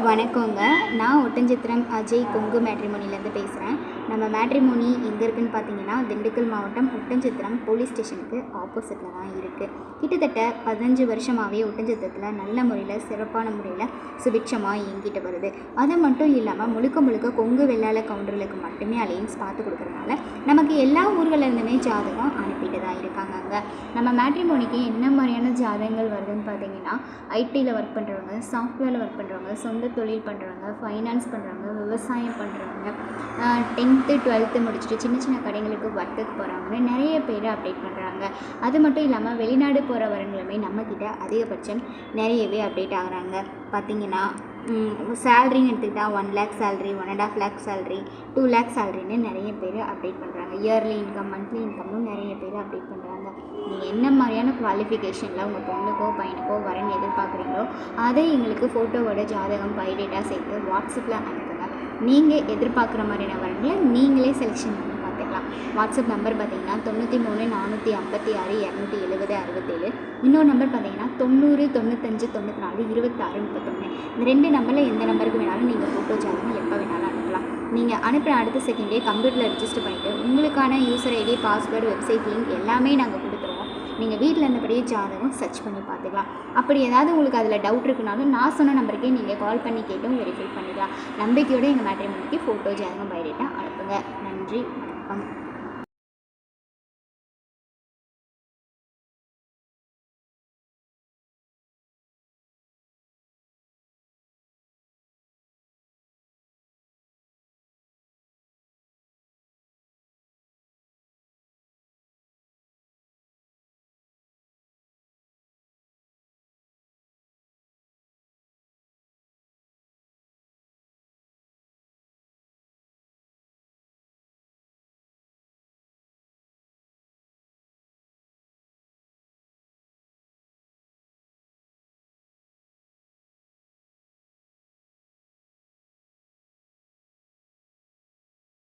வணக்கங்க. நான் ஒட்டன்சத்திரம் அஜய் கொங்கு மேட்ரிமோனிலேருந்து பேசுகிறேன். நம்ம மேட்ரிமோனி எங்கே இருக்குதுன்னு பார்த்தீங்கன்னா, திண்டுக்கல் மாவட்டம் ஒட்டன்சத்திரம் போலீஸ் ஸ்டேஷனுக்கு ஆப்போசிட்டில் தான் இருக்குது. கிட்டத்தட்ட 15 வருஷமாகவே ஒட்டன்சத்திரத்தில் நல்ல முறையில் சிறப்பான முறையில் சுபிட்சமாக இயங்கிட்டு வருது. அது மட்டும் இல்லாமல் முழுக்க கொங்கு வெள்ளாள கவுண்டர்களுக்கு மட்டுமே அலையன்ஸ் பார்த்து கொடுக்குறதுனால நமக்கு எல்லா ஊர்கள்லேருந்துமே ஜாதகம் அனுப்பிட்டு தான் இருக்காங்க. நம்ம மேட்ரிமோனிக்கு என்ன மாதிரியான ஜாதகங்கள் வருதுன்னு பார்த்தீங்கன்னா, ஐடியில் ஒர்க் பண்ணுறவங்க, சாஃப்ட்வேரில் ஒர்க் பண்ணுறவங்க, சொந்த தொழில் பண்ணுறவங்க, ஃபைனான்ஸ் பண்ணுறவங்க, விவசாயம் பண்ணுறவங்க, 10th 12th முடிச்சுட்டு சின்ன கடைங்களுக்கு ஒர்க்குக்கு போகிறவங்க நிறைய பேர் அப்டேட் பண்ணுறாங்க. அது மட்டும் இல்லாமல் வெளிநாடு போகிறவங்களுமே நம்மக்கிட்ட அதிகபட்சம் நிறையவே அப்டேட் ஆகுறாங்க. பார்த்திங்கன்னா சேலரின்னு எடுத்துக்கிட்டால் 1 lakh salary, 1.5 lakh salary, 2 lakh சேலரின்னு நிறைய பேர் அப்டேட் பண்ணுறாங்க. இயர்லி இன்கம், மந்த்லி இன்கம்னு நிறைய பேர் அப்டேட் பண்ணுறாங்க. நீங்கள் என்ன மாதிரியான குவாலிஃபிகேஷனில் உங்கள் பொண்ணுக்கோ பையனுக்கோ வரன்னு எதிர்பார்க்குறீங்களோ அதை எங்களுக்கு ஃபோட்டோவோட ஜாதகம் பயோடேட்டா சேர்த்து வாட்ஸ்அப்பில் அனுப்புங்க. நீங்கள் எதிர்பார்க்குற மாதிரியான வரங்களை நீங்களே செலெக்ஷன் பண்ணி பார்த்துக்கலாம். வாட்ஸ்அப் நம்பர் பார்த்தீங்கன்னா 93 456 270 67. இன்னொரு நம்பர் பார்த்தீங்கன்னா 90 95 94 26 31. இந்த 2 நம்பரில் எந்த நம்பருக்கு வேணாலும் நீங்கள் ஃபோட்டோ ஜாதகம் எப்போ வேணாலும் அனுப்பலாம். நீங்கள் அனுப்புகிற அடுத்த செகண்டே கம்ப்யூட்டரில் ரெஜிஸ்டர் பண்ணிவிட்டு உங்களுக்கான user ID, password, website link எல்லாமே நாங்கள் கொடுத்துருவோம். நீங்கள் வீட்டில் இருந்தபடியே ஜாதகம் சர்ச் பண்ணி பார்த்துக்கலாம். அப்படி ஏதாவது உங்களுக்கு அதில் டவுட் இருக்குனாலும் நான் சொன்ன நம்பருக்கே நீங்கள் கால் பண்ணி கேட்டும் வெரிஃபை பண்ணிக்கலாம். நம்பிக்கையோடு எங்கள் மேட்ரிமோனிக்கு ஃபோட்டோ ஜாதகம் பயோடேட்டா அனுப்புங்க. நன்றி, வணக்கம்.